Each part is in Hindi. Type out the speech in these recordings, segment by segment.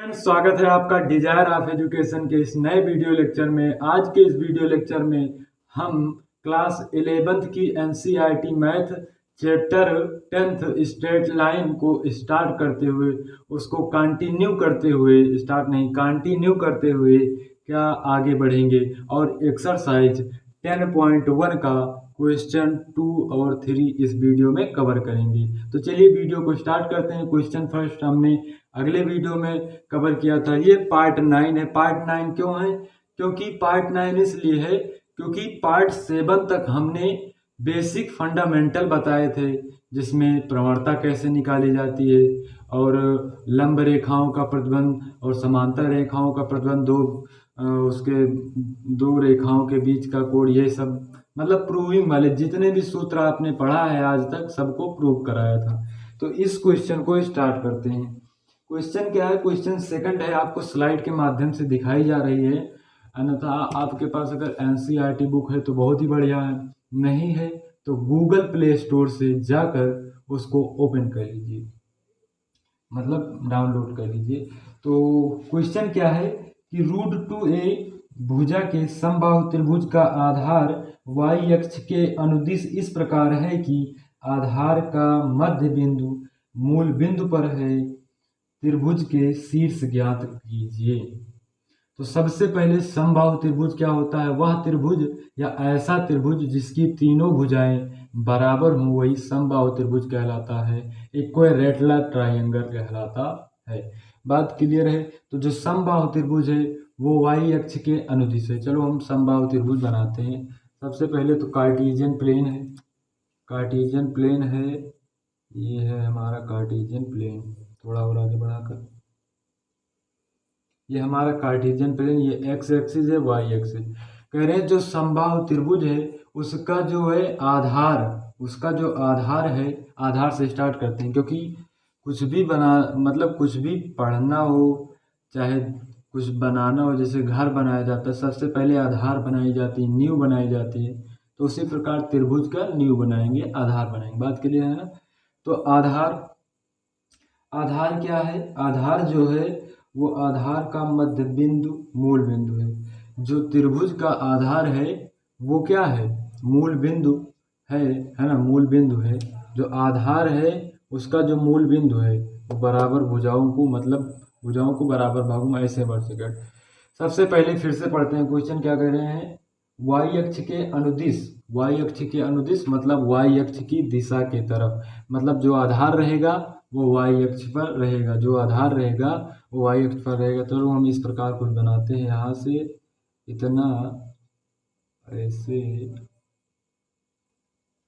फ्रेंड्स, स्वागत है आपका डिजायर ऑफ एजुकेशन के इस नए वीडियो लेक्चर में। आज के इस वीडियो लेक्चर में हम क्लास 11th की NCERT math chapter 10th straight line को स्टार्ट करते हुए उसको कंटिन्यू करते हुए कंटिन्यू करते हुए क्या आगे बढ़ेंगे और एक्सरसाइज 10.1 का क्वेश्चन 2 और 3 इस वीडियो में कवर करेंगे। तो चलिए वीडियो को स्टार्ट करते हैं। क्वेश्चन फर्स्ट हमने अगले वीडियो में कवर किया था। ये पार्ट 9 है। पार्ट 9 क्यों है? क्योंकि पार्ट 9 इसलिए है क्योंकि पार्ट 7 तक हमने बेसिक फंडामेंटल बताए थे, जिसमें प्रवणता कैसे निकाली जाती है और लंब रेखाओं का प्रतिबंध और समांतर रेखाओं का प्रतिबंध, उसके दो रेखाओं के बीच का कोण, ये सब मतलब प्रूविंग वाले जितने भी सूत्र आपने पढ़ा है आज तक सबको प्रूव कराया था। तो इस क्वेश्चन को स्टार्ट करते हैं। क्वेश्चन क्या है? क्वेश्चन सेकंड है, आपको स्लाइड के माध्यम से दिखाई जा रही है। अन्यथा आपके पास अगर एनसीईआरटी बुक है तो बहुत ही बढ़िया है, नहीं है तो गूगल प्ले स्टोर से जाकर उसको ओपन कर लीजिए, मतलब डाउनलोड कर लीजिए। तो क्वेश्चन क्या है कि √2a भुजा के समबाहु त्रिभुज का आधार y अक्ष के अनुदिश इस प्रकार है कि आधार का मध्य बिंदु मूल बिंदु पर है। त्रिभुज के शीर्ष ज्ञात कीजिए। तो सबसे पहले समबाहु त्रिभुज क्या होता है? वह त्रिभुज या ऐसा त्रिभुज जिसकी तीनों भुजाएं बराबर हों वही समबाहु त्रिभुज कहलाता है। इक्विलैटरल ट्रायंगल कहलाता है। बात क्लियर है? तो जो समबाहु त्रिभुज है वो y अक्ष के अनुदिश है। चलो हम समबाहु त्रिभुज बनाते हैं। सबसे पहले तो कार्टेशियन प्लेन है। कार्टेशियन प्लेन है, ये है हमारा कार्टेशियन प्लेन। थोड़ा और आगे बढ़ाकर, ये हमारा कार्टेशियन प्लेन, ये एक्स एक्सिस है, वाई एक्सिस। कह रहे हैं जो समबाहु त्रिभुज है उसका जो है आधार, उसका जो आधार है, आधार से स्टार्ट करते हैं क्योंकि कुछ भी कुछ भी पढ़ना हो, चाहे कुछ बनाना हो, जैसे घर बनाया जाता है सबसे पहले आधार बनाई जाती है, नींव बनाई जाती है। तो उसी प्रकार त्रिभुज का नींव बनाएंगे, आधार बनाएंगे। बात क्लियर है ना? तो आधार क्या है? आधार जो है वो आधार का मध्य बिंदु मूल बिंदु है। जो त्रिभुज का आधार है वो क्या है? मूल बिंदु है ना? मूल बिंदु है। जो आधार है उसका जो मूल बिंदु है वो बराबर भुजाओं को, मतलब भुजाओं को बराबर भागों में ऐसे बढ़ सके। सबसे पहले फिर से पढ़ते हैं। क्वेश्चन क्या कह रहे हैं? y अक्ष के अनुदिश, y अक्ष के अनुदिश मतलब y अक्ष की दिशा के तरफ, मतलब जो आधार रहेगा वो y अक्ष पर रहेगा, जो आधार रहेगा वो y अक्ष पर रहेगा। तो हम इस प्रकार कुछ बनाते हैं, यहाँ से इतना ऐसे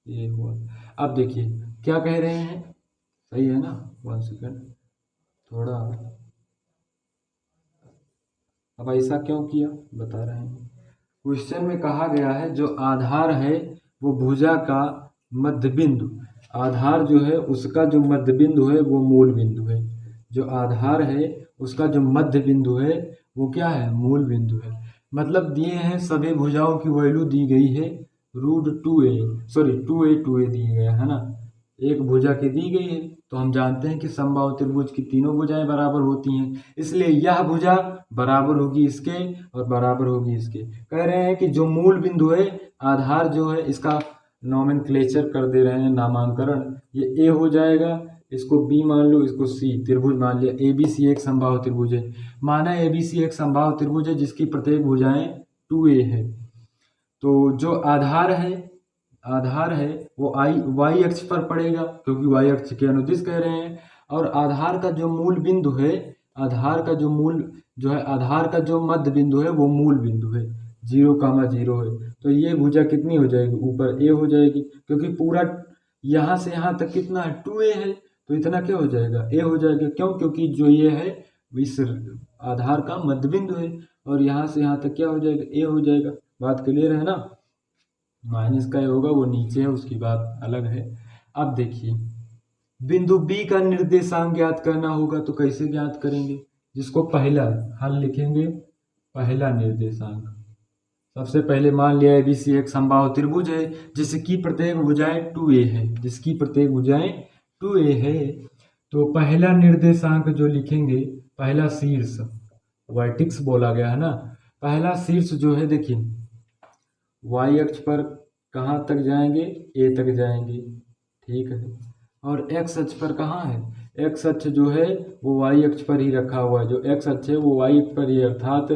ये हुआ। अब देखिए क्या कह रहे हैं, सही है ना? 1 सेकंड, थोड़ा अब ऐसा क्यों किया बता रहे हैं। क्वेश्चन में कहा गया है जो आधार है वो भुजा का मध्य बिंदु, आधार जो है उसका जो मध्य बिंदु है वो मूल बिंदु है। जो आधार है उसका जो मध्य बिंदु है वो क्या है? मूल बिंदु है। मतलब दिए हैं सभी भुजाओं की वैल्यू दी गई है √2a दी गया है ना, एक भुजा की दी गई है। तो हम जानते हैं कि समबाहु त्रिभुज की तीनों भुजाएं बराबर होती हैं, इसलिए यह भुजा बराबर होगी इसके और बराबर होगी इसके। कह रहे हैं कि जो मूल बिंदु है, आधार जो है, इसका नॉमेनक्लेचर कर दे रहे हैं, नामांकरण। ये ए हो जाएगा, इसको बी मान लो, इसको सी। त्रिभुज मान लिया ABC एक समबाहु त्रिभुज है। माना ABC एक समबाहु त्रिभुज है जिसकी प्रत्येक भुजाएं 2a है। तो जो आधार है वो y अक्ष पर पड़ेगा क्योंकि y अक्ष के अनुदिश कह रहे हैं। और आधार का जो मूल बिंदु है, आधार का जो मध्य बिंदु है वो मूल बिंदु है, 0,0 है। तो ये भुजा कितनी हो जाएगी? ऊपर a हो जाएगी क्योंकि पूरा यहाँ से यहाँ तक कितना है? 2a है। तो इतना क्या हो जाएगा? a हो जाएगा। क्यों? क्योंकि जो ये है इस आधार का मध्य बिंदु है और यहाँ से यहाँ तक क्या हो जाएगा? a हो जाएगा। बात क्लियर है ना? माइनस का होगा वो नीचे है, उसकी बात अलग है। अब देखिए बिंदु B का निर्देशांक ज्ञात करना होगा। तो कैसे ज्ञात करेंगे? जिसको पहला हल लिखेंगे, पहला निर्देशांक। सबसे पहले मान लिया ABC एक समबाहु त्रिभुज है जिसकी प्रत्येक भुजाएं 2a है, जिसकी प्रत्येक भुजाएं 2a है। तो पहला निर्देशांक जो लिखेंगे पहला शीर्ष वर्टिक्स बोला गया है ना। पहला शीर्ष जो है देखिए वाई अक्ष पर कहाँ तक जाएंगे, ए तक जाएंगे, ठीक है। और एक्स अक्ष पर कहाँ है, एक्स अक्ष जो है वो वाई अक्ष पर ही रखा हुआ है। जो एक्स अक्ष है वो वाई अक्ष पर ही, अर्थात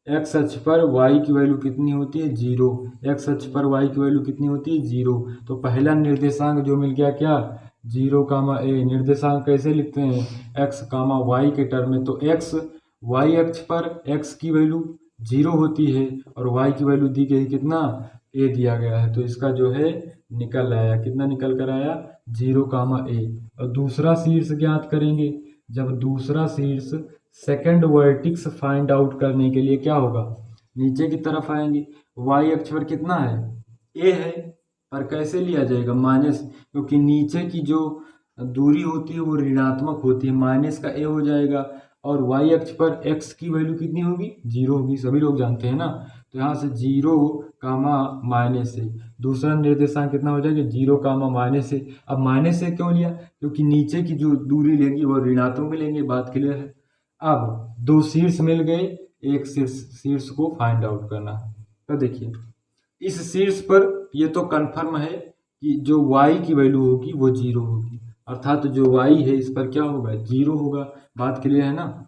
एक्स अक्ष पर वाई की वैल्यू कितनी होती है, 0। एक्स अक्ष पर वाई की वैल्यू कितनी होती है, 0। तो पहला निर्देशांक जो मिल गया क्या, 0 कामा ए। निर्देशांक कैसे लिखते हैं, एक्स कामा वाई के टर्म में। तो एक्स वाई अक्ष पर एक्स की वैल्यू 0 होती है और वाई की वैल्यू दी गई कितना, ए दिया गया है। तो इसका जो है निकल आया, कितना निकल कर आया, 0 कामा ए। और दूसरा शीर्ष ज्ञात करेंगे। जब दूसरा शीर्ष सेकंड वर्टिक्स फाइंड आउट करने के लिए क्या होगा, नीचे की तरफ आएंगे। वाई अक्ष पर कितना है, ए है, पर कैसे लिया जाएगा, माइनस, क्योंकि नीचे की जो दूरी होती है वो ऋणात्मक होती है, माइनस का ए हो जाएगा। और वाई अक्ष पर एक्स की वैल्यू कितनी होगी, 0 होगी, सभी लोग जानते हैं ना। तो यहाँ से 0 कामा माइनस से दूसरा निर्देशांक कितना हो जाएगा, 0 कामा माइनस से। अब माइनस से क्यों लिया, क्योंकि नीचे की जो दूरी लेंगी वो ऋणात्मक में लेंगे, बात क्लियर है। अब दो शीर्ष मिल गए, एक शीर्ष को फाइंड आउट करना है। तो देखिए इस शीर्ष पर ये तो कन्फर्म है कि जो y की वैल्यू होगी वो 0 होगी, अर्थात जो y है इस पर क्या होगा, 0 होगा, बात क्लियर है ना।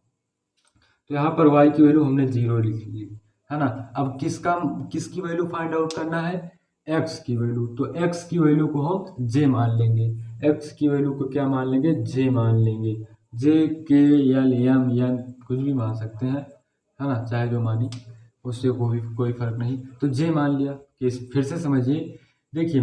तो यहाँ पर y की वैल्यू हमने 0 लिख ली है ना। अब किसकी वैल्यू फाइंड आउट करना है, x की वैल्यू। तो x की वैल्यू को हम j मान लेंगे, x की वैल्यू को क्या मान लेंगे, j मान लेंगे। j k l m n कुछ भी मान सकते हैं है ना, चाहे जो मानी, उससे कोई फर्क नहीं। तो j मान लिया। फिर से समझिए, देखिए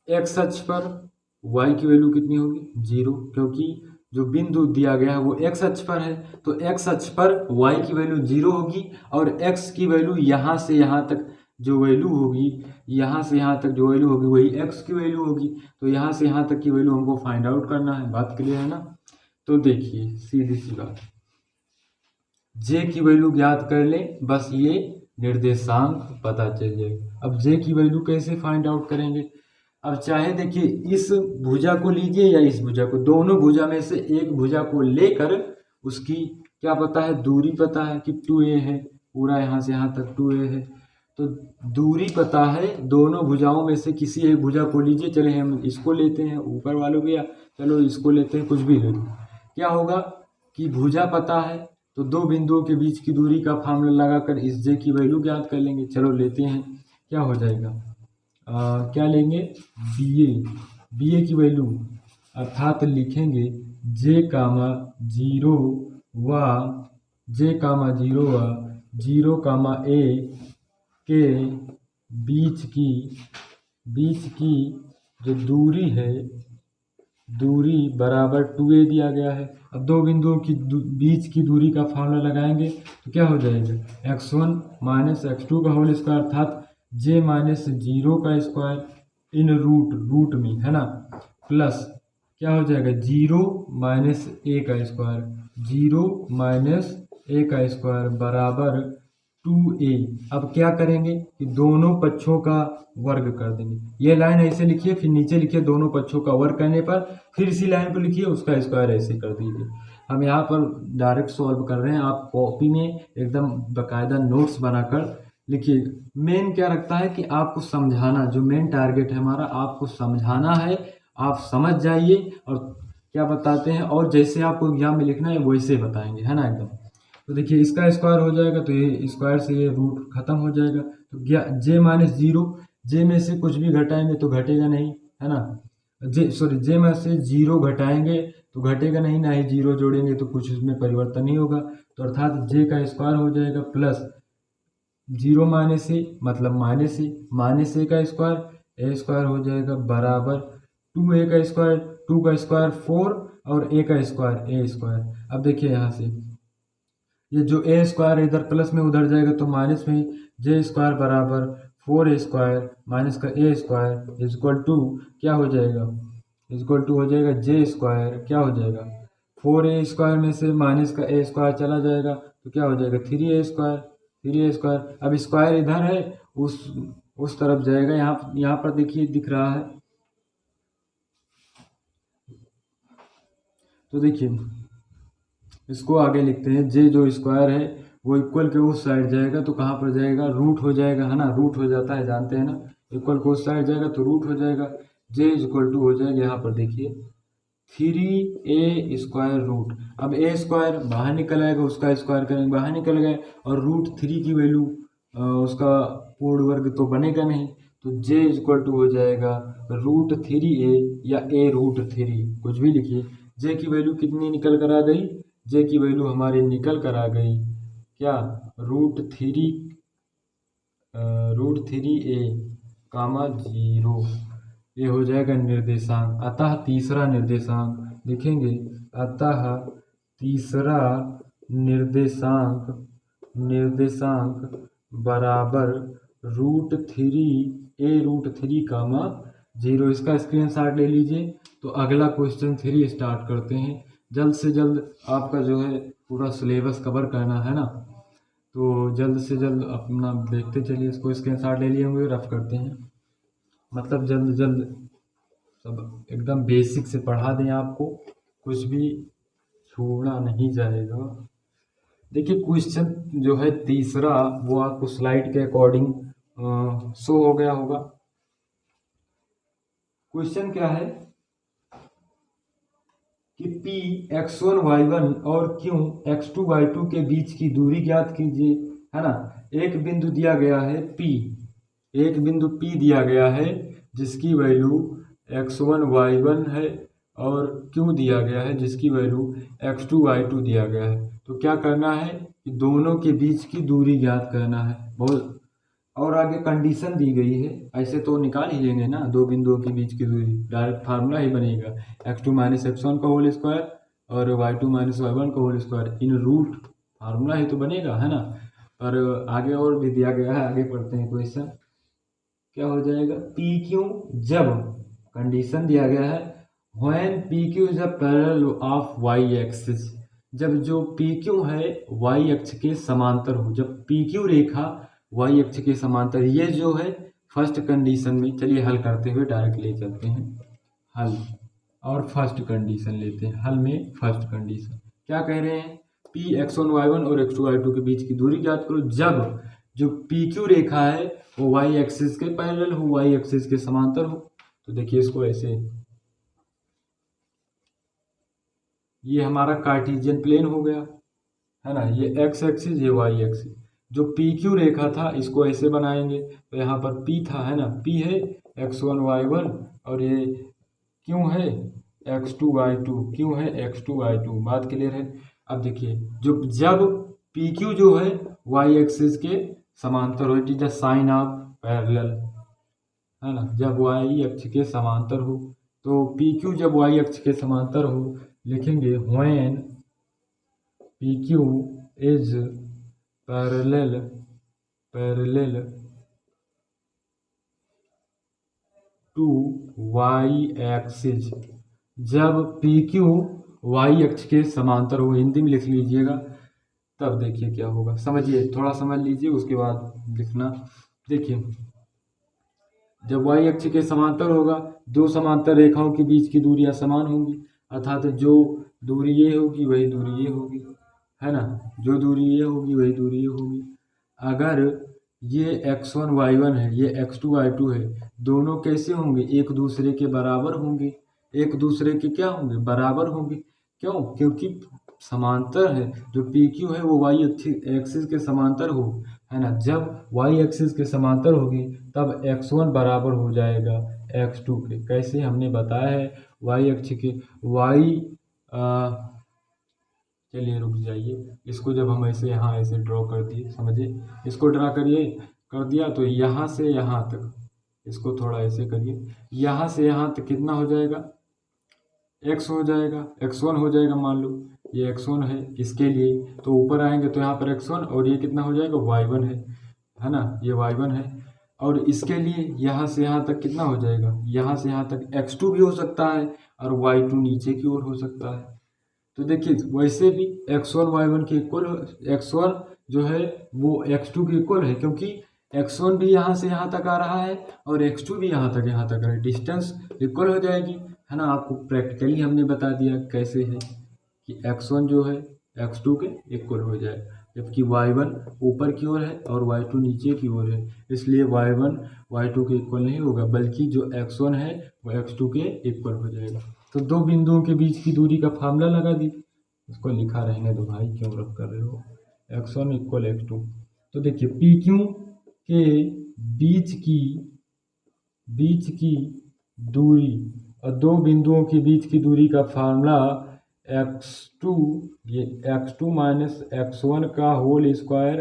x अक्ष पर y की वैल्यू कितनी होगी, 0, क्योंकि जो बिंदु दिया गया है वो x अक्ष पर है। तो x अक्ष पर y की वैल्यू 0 होगी और x की वैल्यू यहाँ से यहाँ तक जो वैल्यू होगी, यहाँ से यहाँ तक जो वैल्यू होगी वही x की वैल्यू होगी। तो यहाँ से यहाँ तक की वैल्यू हमको फाइंड आउट करना है, बात क्लियर है ना। तो देखिए सीधी सी बात, j की वैल्यू ज्ञात कर ले, बस ये निर्देशांक पता चल जाएगा। अब j की वैल्यू कैसे फाइंड आउट करेंगे, अब चाहे देखिए इस भुजा को लीजिए या इस भुजा को, दोनों भुजा में से एक भुजा को लेकर उसकी क्या पता है, दूरी पता है कि 2a है, पूरा यहाँ से यहाँ तक 2a है। तो दूरी पता है, दोनों भुजाओं में से किसी एक भुजा को लीजिए, चले हम इसको लेते हैं, ऊपर वालों को, या चलो इसको लेते हैं, कुछ भी ले लो। क्या होगा कि भुजा पता है तो दो बिंदुओं के बीच की दूरी का फार्मूला लगाकर इस j की वैल्यू ज्ञात कर लेंगे। चलो लेते हैं, क्या हो जाएगा, क्या लेंगे, bA की वैल्यू, अर्थात लिखेंगे j कामा 0 व 0 कामा a के बीच की जो दूरी है, दूरी बराबर 2a दिया गया है। अब दो बिंदुओं की बीच की दूरी का फार्मूला लगाएंगे तो क्या हो जाएगा, x1 माइनस x2 का होल स्क्वायर, अर्थात j माइनस 0 का स्क्वायर इन रूट में है ना, प्लस क्या हो जाएगा 0 माइनस a का स्क्वायर, 0 माइनस a का स्क्वायर बराबर 2a। अब क्या करेंगे कि दोनों पक्षों का वर्ग कर देंगे। ये लाइन ऐसे लिखिए, फिर नीचे लिखिए दोनों पक्षों का वर्ग करने पर, फिर इसी लाइन को लिखिए उसका स्क्वायर ऐसे कर दीजिए। हम यहाँ पर डायरेक्ट सॉल्व कर रहे हैं, आप कॉपी में एकदम बाकायदा नोट्स बनाकर लिखिए। मेन क्या रखता है कि आपको समझाना, जो मेन टारगेट है हमारा, आपको समझाना है, आप समझ जाइए और क्या बताते हैं, और जैसे आपको एग्जाम में लिखना है वैसे बताएंगे, है ना एकदम। तो देखिए इसका स्क्वायर हो जाएगा तो ये स्क्वायर से ये रूट खत्म हो जाएगा। तो j माइनस 0, j में से कुछ भी घटाएंगे तो घटेगा नहीं, है ना, j में से 0 घटाएंगे तो घटेगा नहीं, ना ही 0 जोड़ेंगे तो कुछ उसमें परिवर्तन नहीं होगा। तो अर्थात j का स्क्वायर हो जाएगा प्लस 0 माइनस a मतलब माइनस a का स्क्वायर, a स्क्वायर हो जाएगा बराबर 2a का स्क्वायर, 2 का स्क्वायर 4 और a का स्क्वायर a स्क्वायर। अब देखिए यहाँ से ये जो a स्क्वायर इधर प्लस में उधर जाएगा तो माइनस में, j स्क्वायर बराबर 4a स्क्वायर माइनस का a स्क्वायर इजक्वल टू क्या हो जाएगा, इजक्वल टू हो जाएगा j स्क्वायर, क्या हो जाएगा 4a स्क्वायर में से माइनस का a स्क्वायर चला जाएगा तो क्या हो जाएगा 3a स्क्वायर। अब स्क्वायर इधर है, उस तरफ जाएगा, यहाँ पर देखिए दिख रहा है। तो देखिए इसको आगे लिखते हैं, जे जो स्क्वायर है वो इक्वल के उस साइड जाएगा तो कहाँ पर जाएगा, रूट हो जाएगा, है ना, रूट हो जाता है, जानते हैं ना, इक्वल के उस साइड जाएगा तो रूट हो जाएगा। जे इक्वल टू हो जाएगा, यहाँ पर देखिए 3a स्क्वायर रूट। अब ए स्क्वायर बाहर निकल आएगा, उसका स्क्वायर करेंगे बाहर निकल गए, और रूट 3 की वैल्यू उसका पूर्ण वर्ग तो बनेगा नहीं, तो जे इक्वल टू हो जाएगा √3a या a√3, कुछ भी लिखिए। जे की वैल्यू कितनी निकल कर आ गई, जे की वैल्यू हमारी निकल कर आ गई क्या, √3a, 0, ये हो जाएगा निर्देशांक। अतः तीसरा निर्देशांक लिखेंगे, अतः तीसरा निर्देशांक बराबर √3a√3, 0। इसका स्क्रीनशॉट ले लीजिए। तो अगला क्वेश्चन 3 स्टार्ट करते हैं। जल्द से जल्द आपका जो है पूरा सिलेबस कवर करना है ना, तो जल्द से जल्द अपना देखते चलिए। इसको स्क्रीनशॉट ले लिए होंगे, रफ करते हैं, मतलब जल्द जल्द सब एकदम बेसिक से पढ़ा दें आपको, कुछ भी छोड़ा नहीं जाएगा। देखिए क्वेश्चन जो है तीसरा वो आपको स्लाइड के अकॉर्डिंग शो हो गया होगा। क्वेश्चन क्या है कि P x1 y1 और Q x2 y2 के बीच की दूरी ज्ञात कीजिए, है ना। एक बिंदु दिया गया है P, एक बिंदु P दिया गया है जिसकी वैल्यू x1 y1 है, और Q दिया गया है जिसकी वैल्यू x2 y2 दिया गया है। तो क्या करना है कि दोनों के बीच की दूरी ज्ञात करना है। बहुत और आगे कंडीशन दी गई है, ऐसे तो निकाल ही लेंगे ना, दो बिंदुओं के बीच की दूरी, डायरेक्ट फार्मूला ही बनेगा, x2 - x1 का होल स्क्वायर और y2 - y1 का होल स्क्वायर, इन रूट फार्मूला ही तो बनेगा, है ना। पर आगे और भी दिया गया है, आगे पढ़ते हैं क्वेश्चन। क्या हो जाएगा, PQ जब कंडीशन दिया गया है when PQ is a parallel of y axis, जब जो PQ है y अक्ष के समांतर हो, जब PQ रेखा y अक्ष के समांतर, ये जो है फर्स्ट कंडीशन में। चलिए हल करते हुए डायरेक्ट ले चलते हैं हल, और फर्स्ट कंडीशन लेते हैं। हल में फर्स्ट कंडीशन क्या कह रहे हैं, P x1 y1 और x2 y2 के बीच की दूरी ज्ञात करो जब जो PQ रेखा है वो y एक्सिस के पैरेलल हो, y एक्सिस के समांतर हो। तो देखिए इसको ऐसे, ये हमारा कार्टेशियन प्लेन हो गया, है ना, ये x एक्सिस, ये y एक्सिस। जो PQ रेखा था इसको ऐसे बनाएंगे, तो यहाँ पर P था, है ना, P है x1 y1 और ये Q है x2 y2, Q है x2 y2, बात क्लियर है। अब देखिए जब PQ जो है y एक्सिस के समांतर हो, it is the sign of parallel, है ना, जब y अक्ष के समांतर हो, तो PQ जब y अक्ष के समांतर हो लिखेंगे when PQ is parallel to y axis, जब PQ y अक्ष के समांतर हो, हिंदी में लिख लीजिएगा, तब देखिए क्या होगा, समझिए, थोड़ा समझ लीजिए उसके बाद लिखना। देखिए जब y अक्ष के समांतर होगा, दो समांतर रेखाओं के बीच की दूरियां समान होंगी, अर्थात जो दूरी ये होगी वही दूरी ये होगी, है ना, जो दूरी ये होगी वही दूरी ये होगी। अगर ये x1 y1 है, ये x2 y2 है, दोनों कैसे होंगे, एक दूसरे के बराबर होंगे, एक दूसरे के क्या होंगे, बराबर होंगे। क्यों, क्योंकि समांतर है, जो PQ है वो y एक्सिस के समांतर हो, है ना। जब y एक्सिस के समांतर होगी तब x1 बराबर हो जाएगा x2 के। कैसे, हमने बताया है y अक्ष के चलिए रुक जाइए, इसको जब हम ऐसे यहाँ ऐसे ड्रॉ कर दिए, समझिए, इसको ड्रा करिए, कर दिया तो यहाँ से यहाँ तक, इसको थोड़ा ऐसे करिए, यहाँ से यहाँ तक कितना हो जाएगा, x हो जाएगा, x1 हो जाएगा, मान लो ये x1 है इसके लिए, तो ऊपर आएंगे तो यहाँ पर x1 और ये कितना हो जाएगा, y1 है ना, ये y1 है। और इसके लिए यहाँ से यहाँ तक कितना हो जाएगा, यहाँ से यहाँ तक x2 भी हो सकता है और y2 नीचे की ओर हो सकता है। तो देखिए वैसे भी x1 y1 के इक्वल, x1 जो है वो x2 के इक्वल है, क्योंकि x1 भी यहाँ से यहाँ तक आ रहा है और x2 भी यहाँ तक आ रहा है, डिस्टेंस इक्वल हो जाएगी, है ना। आपको प्रैक्टिकली हमने बता दिया कैसे है कि x1 जो है x2 के इक्वल हो जाए, जबकि y1 ऊपर की ओर है और y2 नीचे की ओर है, इसलिए y1 y2 के इक्वल नहीं होगा, बल्कि जो x1 है वो x2 के इक्वल हो जाएगा। तो दो बिंदुओं के बीच की दूरी का फार्मूला लगा दी, उसको लिखा रहने दो भाई, क्यों रख कर रहे हो, x1 इक्वल x2। तो देखिए PQ के बीच की दूरी और दो बिंदुओं के बीच की दूरी का फार्मूला x2, ये x2 माइनस x1 का whole square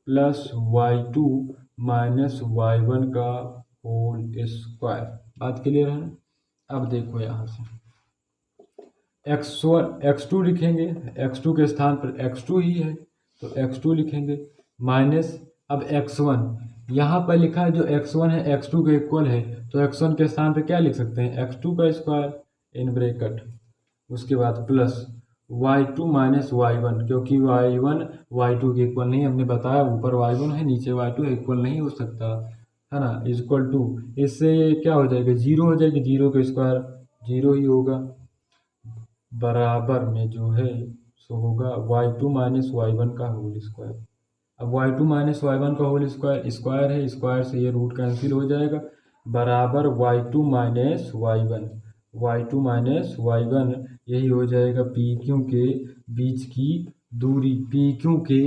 plus y2 minus y1 का होल स्क्वायर। बात क्लियर है ना? अब देखो यहाँ से x2 लिखेंगे, x2 के स्थान पर x2 ही है तो x2 लिखेंगे, माइनस अब x1 यहाँ पर लिखा है, जो x1 है x2 के इक्वल है, तो x1 के स्थान पर क्या लिख सकते हैं, x2 का स्क्वायर इन ब्रैकेट, उसके बाद प्लस y2 माइनस y1, क्योंकि y1 y2 के इक्वल नहीं, हमने बताया ऊपर y1 है नीचे y2 है, इक्वल नहीं हो सकता है ना, इक्वल टू, इससे क्या हो जाएगा, जीरो हो जाएगी, जीरो का स्क्वायर जीरो ही होगा, बराबर में जो है सो होगा y2 माइनस y1 का होल स्क्वायर। अब y2 माइनस y1 का होल स्क्वायर स्क्वायर है, स्क्वायर से ये रूट कैंसिल हो जाएगा, बराबर y2 माइनस y1 यही हो जाएगा PQ के बीच की दूरी। PQ के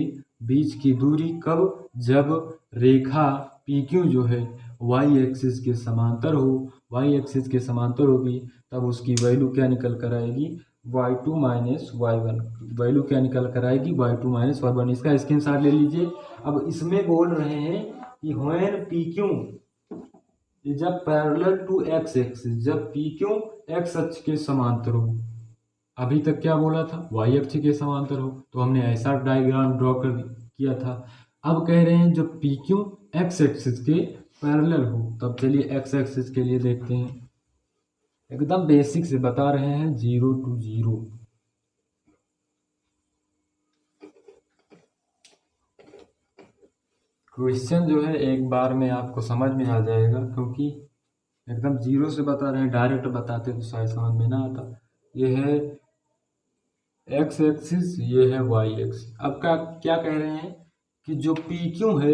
बीच की दूरी कब, जब रेखा PQ जो है y एक्सिस के समांतर हो, y एक्सिस के समांतर होगी, तब उसकी वैल्यू क्या निकल कर आएगी, y2 माइनस y1, वैल्यू क्या निकल कर आएगी, y2 माइनस y1। इसका स्क्रीनशॉट ले लीजिए। अब इसमें बोल रहे हैं कि व्हेन PQ जब पैरेलल टू x एक्सिस, जब PQ x अक्ष के समांतर हो, अभी तक क्या बोला था, y अक्ष के समांतर हो, तो हमने ऐसा डायग्राम ड्रॉ कर किया था। अब कह रहे हैं जब PQ x एक्सिस के पैरेलल हो, तब चलिए x एक्सिस के लिए देखते हैं, एकदम बेसिक से बता रहे हैं, 0 to 0। क्वेश्चन जो है एक बार में आपको समझ में आ जाएगा, क्योंकि एकदम जीरो से बता रहे हैं, डायरेक्ट बताते तो शायद समझ में ना आता। ये है x एक्सिस, ये है y एक्सिस। अब क्या कह रहे हैं कि जो PQ है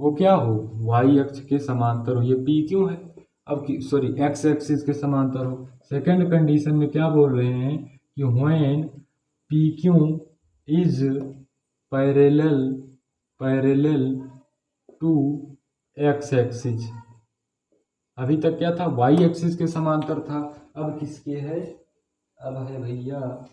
वो क्या हो, y अक्ष के समांतर हो, ये PQ है, अब सॉरी x एक्सिस के समांतर हो। सेकंड कंडीशन में क्या बोल रहे हैं कि when PQ is parallel to x axis, अभी तक क्या था, y एक्सिस के समांतर था, अब किसके है, अब है भैया,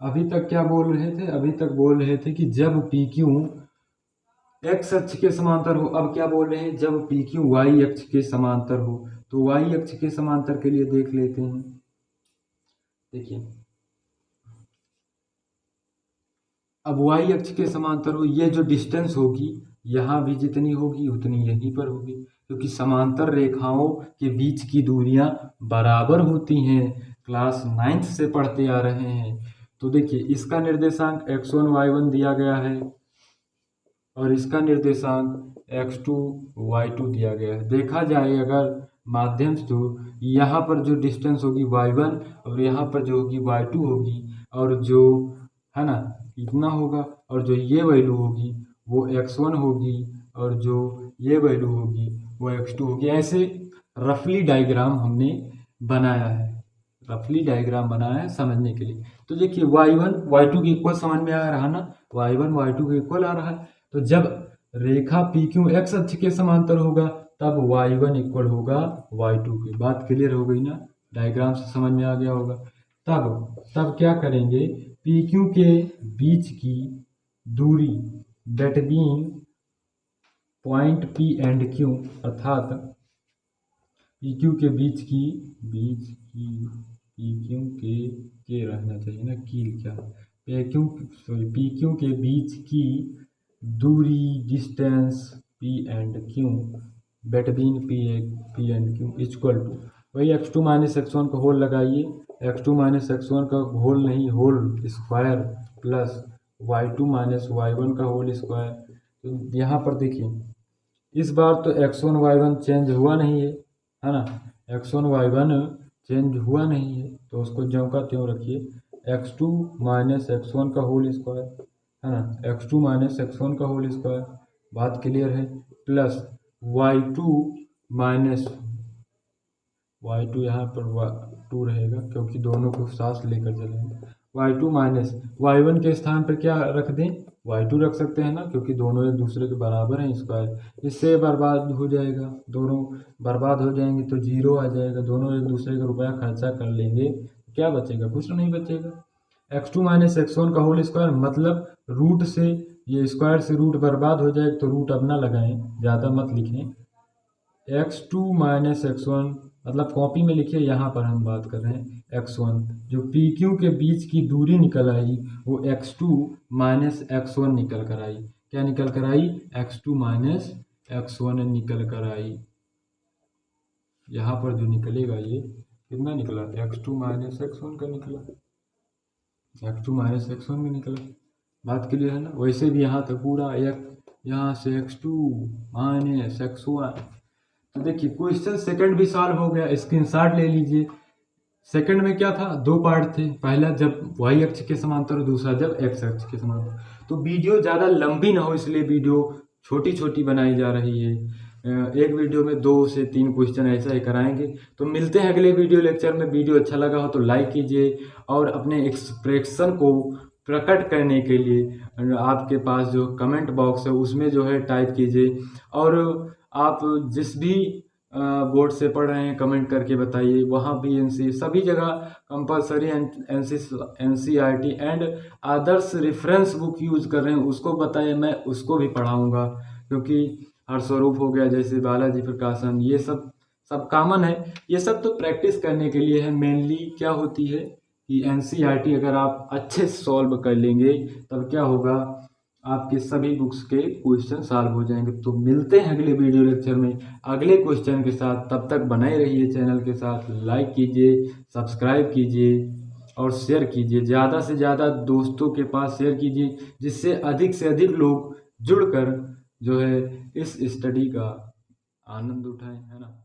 अभी तक क्या बोल रहे थे, अभी तक बोल रहे थे कि जब PQ x अक्ष के समांतर हो, अब क्या बोल रहे हैं, जब PQ y अक्ष के समांतर हो। तो y अक्ष के समांतर के लिए देख लेते हैं, देखिए अब y अक्ष के समांतर हो, ये जो डिस्टेंस होगी यहाँ भी जितनी होगी उतनी यहीं पर होगी, क्योंकि समांतर रेखाओं के बीच की दूरियां बराबर होती हैं, क्लास 9th से पढ़ते आ रहे हैं। तो देखिए इसका निर्देशांक x1 y1 दिया गया है और इसका निर्देशांक x2 y2 दिया गया है। देखा जाए अगर माध्यम से, तो यहाँ पर जो डिस्टेंस होगी y1 और यहाँ पर जो होगी y2 होगी, और जो है ना इतना होगा, और जो ये वैल्यू होगी वो x1 होगी, और जो ये वैल्यू होगी वो x2 होगी। ऐसे रफली डायग्राम हमने बनाया है, समझने के लिए। तो देखिए y1 y2 के इक्वल समझ में आ रहा ना, y1 y2 के इक्वल आ रहा है, तो जब रेखा PQ x अक्ष के समांतर होगा तब y1 इक्वल होगा y2 की। बात क्लियर हो गई ना, डायग्राम से समझ में आ गया होगा। तब क्या करेंगे, PQ के बीच की दूरी that being point P and Q, अर्थात PQ के बीच की PQ के रहना चाहिए ना, कील क्या, PQ के बीच की दूरी distance P and Q between P and Q equal to, वही x2 माइनस x1 का होल लगाइए, x2 माइनस x1 का होल नहीं, whole square plus y2 minus y1 का होल स्क्वायर। तो यहाँ पर देखिए इस बार तो x1 y1 चेंज हुआ नहीं है ना, x1 y1 चेंज हुआ नहीं है, तो उसको ज्यों का त्यों रखिए, x2 माइनस x1 का होल स्क्वायर, है ना, x2 माइनस x1 का होल स्क्वायर, बात क्लियर है, प्लस y2 माइनस y2 यहाँ पर 2 रहेगा क्योंकि दोनों को साथ लेकर चलेंगे, y2 माइनस y1 के स्थान पर क्या रख दें, y2 रख सकते हैं ना, क्योंकि दोनों एक दूसरे के बराबर हैं स्क्वायर, इससे बर्बाद हो जाएगा, दोनों बर्बाद हो जाएंगे तो जीरो आ जाएगा, दोनों एक दूसरे का रुपया खर्चा कर लेंगे, क्या बचेगा, कुछ नहीं बचेगा। x2 माइनस x1 का होल स्क्वायर मतलब रूट से, ये स्क्वायर से रूट बर्बाद हो जाए तो रूट अब ना लगाएं, ज़्यादा मत लिखें, x2 माइनस x1 मतलब कॉपी में लिखिए, यहाँ पर हम बात कर रहे हैं x1, जो PQ के बीच की दूरी निकल आई वो x2 माइनस x1 निकल कर आई, क्या निकल कर आई, x2 माइनस x1 निकल कर आई, यहाँ पर जो निकलेगा ये कितना निकला, x2 माइनस x1 का निकला, x2 माइनस x1 का निकला, बात क्लियर है ना। वैसे भी यहाँ तक पूरा यहाँ से x2 माइनस x1, तो देखिए क्वेश्चन सेकंड भी सॉल्व हो गया, स्क्रीनशॉट ले लीजिए। सेकंड में क्या था, दो पार्ट थे, पहला जब y अक्ष के समांतर और दूसरा जब x अक्ष के समांतर। तो वीडियो ज़्यादा लंबी ना हो इसलिए वीडियो छोटी छोटी बनाई जा रही है, एक वीडियो में 2 से 3 क्वेश्चन ऐसा ही कराएंगे। तो मिलते हैं अगले वीडियो लेक्चर में। वीडियो अच्छा लगा हो तो लाइक कीजिए और अपने एक्सप्रेशन को प्रकट करने के लिए आपके पास जो कमेंट बॉक्स है उसमें जो है टाइप कीजिए, और आप जिस भी बोर्ड से पढ़ रहे हैं कमेंट करके बताइए, वहाँ भी एनसी सभी जगह compulsory NCERT and Adarsh reference book use कर रहे हैं उसको बताइए, मैं उसको भी पढ़ाऊँगा, क्योंकि हरस्वरूप हो गया जैसे बालाजी प्रकाशन, ये सब कॉमन है, ये सब तो प्रैक्टिस करने के लिए है। मेनली क्या होती है कि NCERT अगर आप अच्छे से सॉल्व कर लेंगे तब क्या होगा, आपके सभी बुक्स के क्वेश्चन सॉल्व हो जाएंगे। तो मिलते हैं अगले वीडियो लेक्चर में अगले क्वेश्चन के साथ, तब तक बनाए रहिए चैनल के साथ, लाइक कीजिए, सब्सक्राइब कीजिए और शेयर कीजिए, ज़्यादा से ज़्यादा दोस्तों के पास शेयर कीजिए, जिससे अधिक से अधिक लोग जुड़कर जो है इस स्टडी का आनंद उठाएं, है ना।